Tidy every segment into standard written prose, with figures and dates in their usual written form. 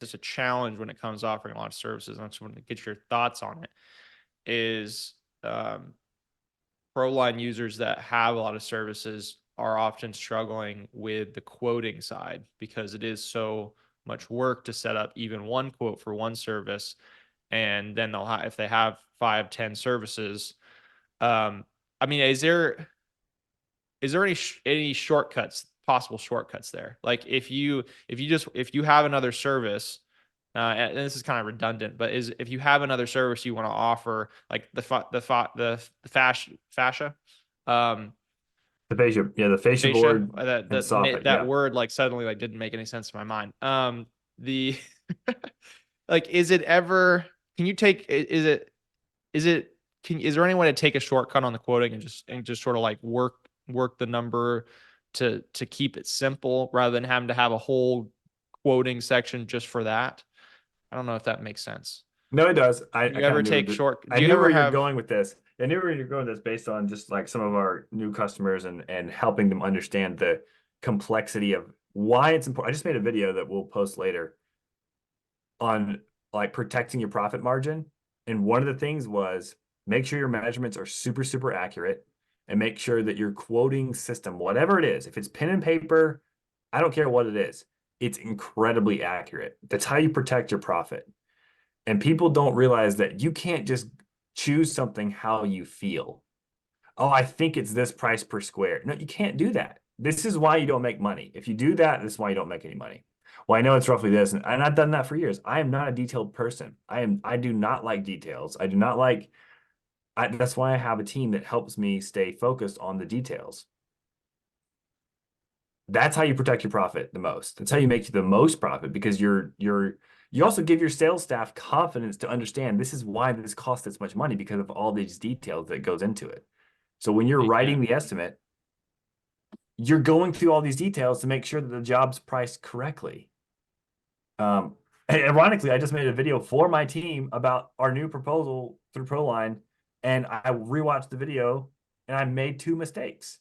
just a challenge when it comes to offering a lot of services, and I just want to get your thoughts on it, is ProLine users that have a lot of services are often struggling with the quoting side because it is so much work to set up even one quote for one service. And then they'll have, if they have 5, 10 services, I mean, is there any shortcuts, possible shortcuts there? Like if you have another service, and this is kind of redundant, but if you have another service you want to offer, like the fascia, um, The fascia, yeah, the fascia fascia, board and that soffit, yeah. word like suddenly like didn't make any sense in my mind. The like, is it ever? Can you take? Is it? Is there any way to take a shortcut on the quoting and just sort of like work the number to keep it simple rather than having to have a whole quoting section just for that? I don't know if that makes sense. No, it does. I You kind ever of knew take that. short? I Do you knew ever where you're have? going with this. I knew where you're going with this based on just like some of our new customers and helping them understand the complexity of why it's important. I just made a video that we'll post later on like protecting your profit margin. And one of the things was make sure your measurements are super, super accurate and make sure that your quoting system, whatever it is, if it's pen and paper, I don't care what it is, it's incredibly accurate. That's how you protect your profit. And people don't realize that you can't just choose something how you feel. Oh, I think it's this price per square. No, you can't do that. This is why you don't make money. If you do that, this is why you don't make any money. Well, I know it's roughly this, and I've done that for years. I am not a detailed person. I do not like details. I do not like that's why I have a team that helps me stay focused on the details. That's how you protect your profit the most. That's how you make the most profit because you also give your sales staff confidence to understand this is why this costs this much money because of all these details that goes into it. So when you're Yeah. writing the estimate, you're going through all these details to make sure that the job's priced correctly. Ironically, I just made a video for my team about our new proposal through ProLine, and I rewatched the video and I made 2 mistakes.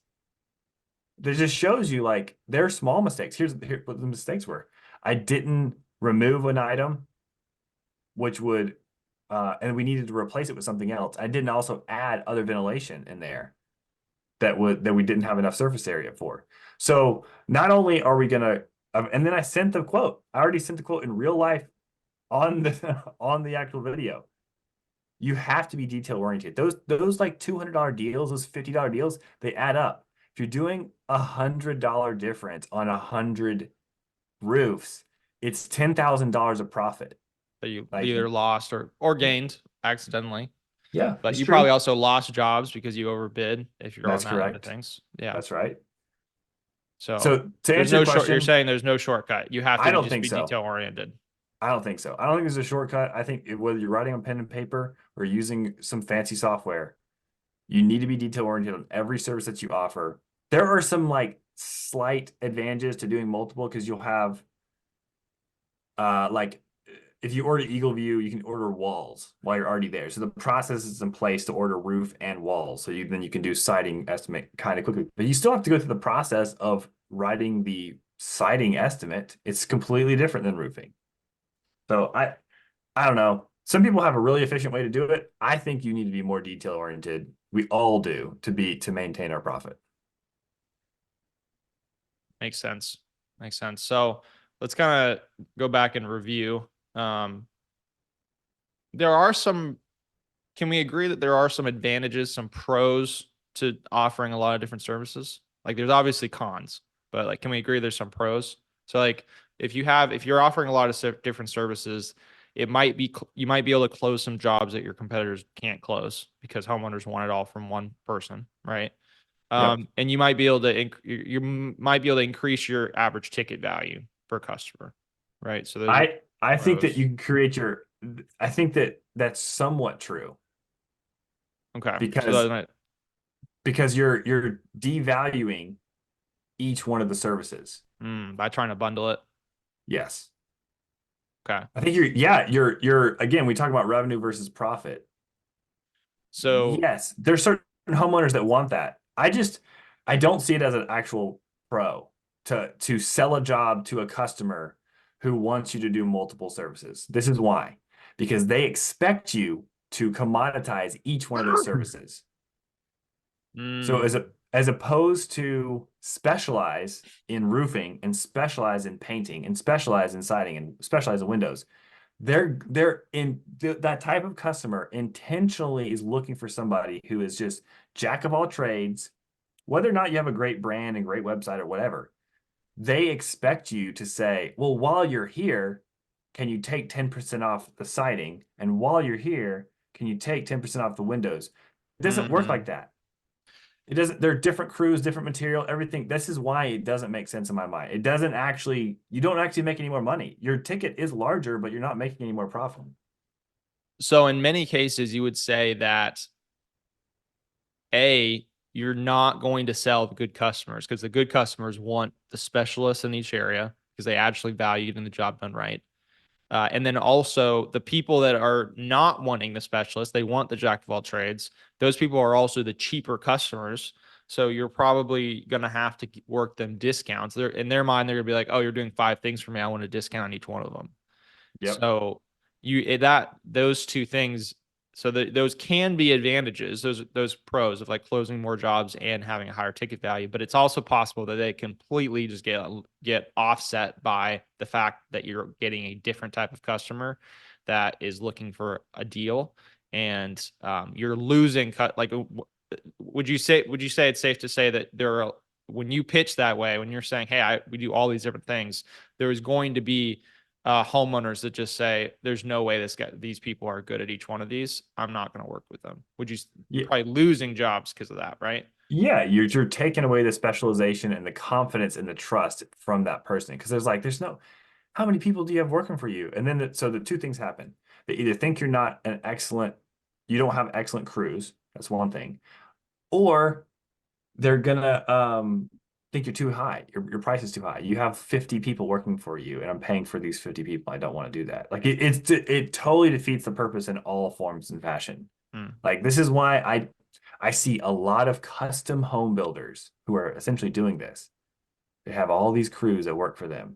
That just shows you like they're small mistakes. Here what the mistakes were. I didn't remove an item, which would, and we needed to replace it with something else. I didn't also add other ventilation in there that we didn't have enough surface area for. So not only are we gonna, and then I sent the quote. I already sent the quote in real life on the on the actual video. You have to be detail oriented. Those like $200 deals, those $50 deals, they add up. If you're doing $100 difference on 100 roofs, it's $10,000 of profit. That you Like, either lost or gained accidentally. yeah, But it's you probably true. also lost jobs because you overbid if you're on That's that end of correct. things. Yeah. That's right. So So to there's answer your no short. You're question, saying there's no shortcut. You have I to don't just think be so. detail oriented. I don't think so. I don't think there's a shortcut. I think whether you're writing on pen and paper or using some fancy software, you need to be detail oriented on every service that you offer. There are some like slight advantages to doing multiple because you'll have like if you order Eagle View, you can order walls while you're already there. So the process is in place to order roof and walls. So then you can do siding estimate kind of quickly. But you still have to go through the process of writing the siding estimate. It's completely different than roofing. So I don't know. Some people have a really efficient way to do it. I think you need to be more detail oriented. We all do to maintain our profit. Makes sense. Makes sense. So let's kind of go back and review. Um, there are some. Can we agree that there are some advantages, some pros to offering a lot of different services? Like, there's obviously cons, but like, can we agree there's some pros? So like, if you're offering a lot of different services, you might be able to close some jobs that your competitors can't close because homeowners want it all from one person, right? Yep. And you might be able to might be able to increase your average ticket value per customer, right? So those are I think that pros. you can create your I think that that's somewhat true Okay, so because you're devaluing each one of the services. by trying to bundle it. Yes. Okay, I think you're again, we talk about revenue versus profit. so Yes, there's certain homeowners that want that. I don't see it as an actual pro to sell a job to a customer who wants you to do multiple services. This is why, because they expect you to commoditize each one of those services. So Mm, as opposed to specialize in roofing and specialize in painting and specialize in siding and specialize in windows, they're in that type of customer intentionally is looking for somebody who is just jack of all trades, whether or not you have a great brand and great website or whatever. They expect you to say, well, while you're here, can you take 10% off the siding? And while you're here, can you take 10% off the windows? It doesn't work like mm. that. It doesn't, they're different crews, different material, everything. This is why it doesn't make sense in my mind. It doesn't actually, you don't actually make any more money. Your ticket is larger, but you're not making any more profit. So in many cases, you would say that you're not going to sell the good customers because the good customers want the specialists in each area because they actually value getting the job done right. And then also the people that are not wanting the specialist, they want the jack of all trades. Those people are also the cheaper customers. So you're probably going to have to work them discounts. They're in their mind, they're going to be like, oh, you're doing 5 things for me. I want a discount on each one of them. Yep. So those two things, so that those can be advantages, those pros of like closing more jobs and having a higher ticket value, but it's also possible that they completely just get offset by the fact that you're getting a different type of customer that is looking for a deal, and you're losing cut. Like, would you say it's safe to say that there are, when you pitch that way, when you're saying, hey, we do all these different things, there is going to be homeowners that just say, "There's no way these people are good at each one of these. I'm not going to work with them." You're Yeah. probably losing jobs because of that, right? Yeah, you're taking away the specialization and the confidence and the trust from that person. Because there's no, how many people do you have working for you? And then so the two things happen. They either think you're not an excellent, you don't have excellent crews. That's one thing. Or they're gonna think you're too high. Your price is too high. You have 50 people working for you, and I'm paying for these 50 people. I don't want to do that. Like it totally defeats the purpose in all forms and fashion. Hmm. Like this is why I see a lot of custom home builders who are essentially doing this. They have all these crews that work for them.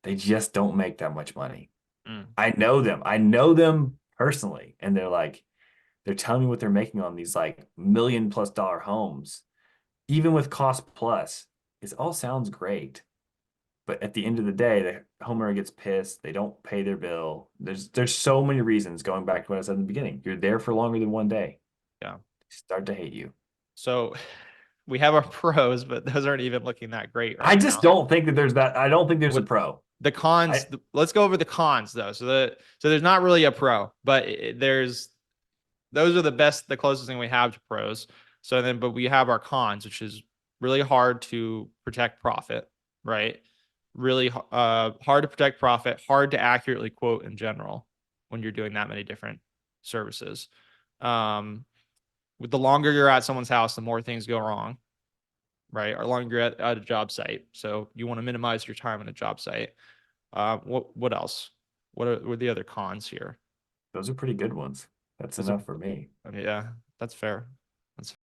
They just don't make that much money. Hmm. I know them. I know them personally, and they're telling me what they're making on these like $1 million+ homes, even with cost plus. It all sounds great, but at the end of the day, the homeowner gets pissed. They don't pay their bill. There's so many reasons. Going back to what I said in the beginning, you're there for longer than one day. Yeah. They start to hate you. So we have our pros, but those aren't even looking that great I right just now. don't think that there's that. I don't think there's a With pro. the cons, I let's go over the cons though. So there's not really a pro, but there's those are the closest thing we have to pros. So then, but we have our cons, which is really hard to protect profit, right? Really hard to protect profit, hard to accurately quote in general when you're doing that many different services. Um, with the longer you're at someone's house, the more things go wrong, right? Or longer you're at a job site. So you want to minimize your time on a job site. What else? What are the other cons here? those are pretty good ones. That's Those are, enough for me. I mean, yeah, that's fair.